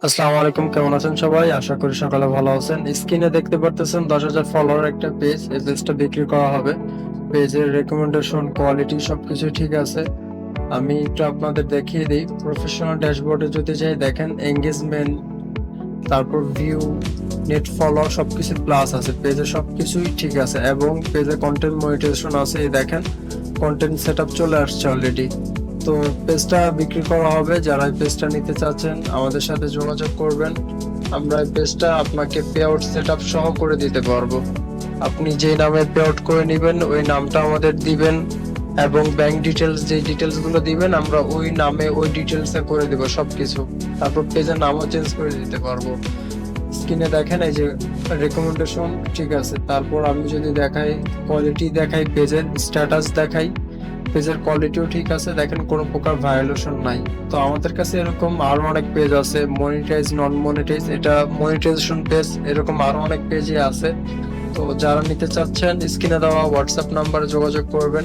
আসসালামু আলাইকুম, কেমন আছেন সবাই? আশা করি সকালে ভালো আছেন। স্ক্রিনে দেখতে পারতেছেন 10,000 ফলোয়ার একটা পেজ। এই পেজটা বিক্রি করা হবে। পেজের রেকমেন্ডেশন, কোয়ালিটি সবকিছু ঠিক আছে। আমি একটু আপনাদের দেখিয়ে দিই। প্রফেশনাল ড্যাশবোর্ডে যদি যাই, দেখেন এঙ্গেজমেন্ট, তারপর ভিউ, নেট ফলোয়ার সবকিছু প্লাস আছে। পেজে সবকিছুই ঠিক আছে এবং পেজে কন্টেন্ট মনিটাইজেশন আছে। এই দেখেন কন্টেন্ট সেটআপ চলে আসছে অলরেডি। তো পেজটা বিক্রি করা হবে। যারা এই পেজটা নিতে চাচ্ছেন আমাদের সাথে যোগাযোগ করবেন। আমরা এই পেজটা আপনাকে পে আউট সেটআপ সহ করে দিতে পারবো। আপনি যে নামে পে আউট করে নেবেন ওই নামটা আমাদের দিবেন এবং ব্যাংক ডিটেলস, যে ডিটেলস গুলো দিবেন আমরা ওই নামে ওই ডিটেলসে করে দিব সবকিছু। তারপর পেজের নামও চেঞ্জ করে দিতে পারবো। স্ক্রিনে দেখেন এই যে রেকমেন্ডেশন ঠিক আছে। তারপর আমি যদি দেখাই, কোয়ালিটি দেখাই, পেজের স্ট্যাটাস দেখাই, পেজের কোয়ালিটিও ঠিক আছে। দেখেন কোনো প্রকার ভায়োলেশন নাই। তো আমাদের কাছে এরকম আরো অনেক পেজ আছে, মনিটাইজ, নন মনিটাইজ, এটা মনিটাইজেশন পেজ, এরকম আরো অনেক পেজই আছে। তো যারা নিতে চাচ্ছেন স্ক্রিনে দেওয়া হোয়াটসঅ্যাপ নাম্বারে যোগাযোগ করবেন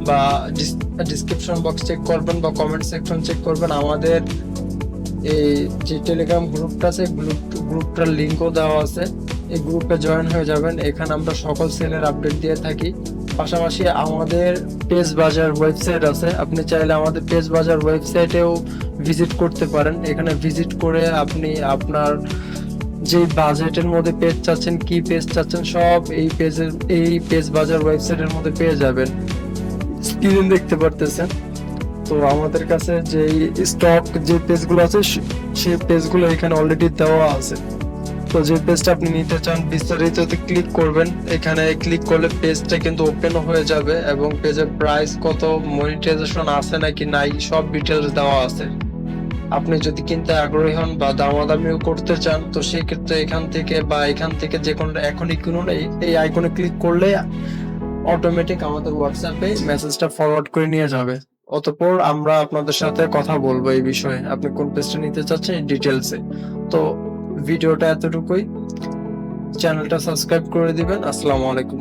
বা ডিসক্রিপশন বক্স চেক করবেন বা কমেন্ট সেকশন চেক করবেন। আমাদের এই যে টেলিগ্রাম গ্রুপটা আছে, গ্রুপটার লিঙ্কও দেওয়া আছে। এই গ্রুপে জয়েন হয়ে যাবেন। এখানে আমরা সকল সেলের আপডেট দিয়ে থাকি। পাশাপাশি আমাদের পেজ বাজার ওয়েবসাইট আছে। আপনি চাইলে আমাদের পেজ বাজার ওয়েবসাইটেও ভিজিট করতে পারেন। এখানে ভিজিট করে আপনি আপনার যে বাজেটের মধ্যে পেজ চাচ্ছেন, কি পেজ চাচ্ছেন, সব এই পেজ বাজার ওয়েবসাইটের মধ্যে পেয়ে যাবেন। স্ক্রিন দেখতে পারতেছেন। তো আমাদের কাছে যে স্টক যে পেজগুলো আছে সেই পেজগুলো এখানে অলরেডি দেওয়া আছে। তো যে পেজটা আপনি নিতে চান বিস্তারিততে ক্লিক করবেন। এখানে ক্লিক করলে পেজটা কিন্তু ওপেন হয়ে যাবে এবং পেজের প্রাইস কত, মনিটাইজেশন আছে নাকি নাই, সব ডিটেলস দেওয়া আছে। আপনি যদি কিনতে আগ্রহী হন বা দামাদামিও করতে চান তো সেই ক্ষেত্রে এখান থেকে যে কোনো এখনই কিনুন। এই আইকনে ক্লিক করলে অটোমেটিক আমাদের হোয়াটসঅ্যাপে মেসেজটা ফরওয়ার্ড করে নিয়ে যাবে। অতঃপর আমরা আপনাদের সাথে কথা বলবো এই বিষয়ে, আপনি কোন পেজটা নিতে চাচ্ছেন এই ডিটেলসে। তো ভিডিওটা এতটুকুই। চ্যানেলটা সাবস্ক্রাইব করে দিবেন। আসসালামু আলাইকুম।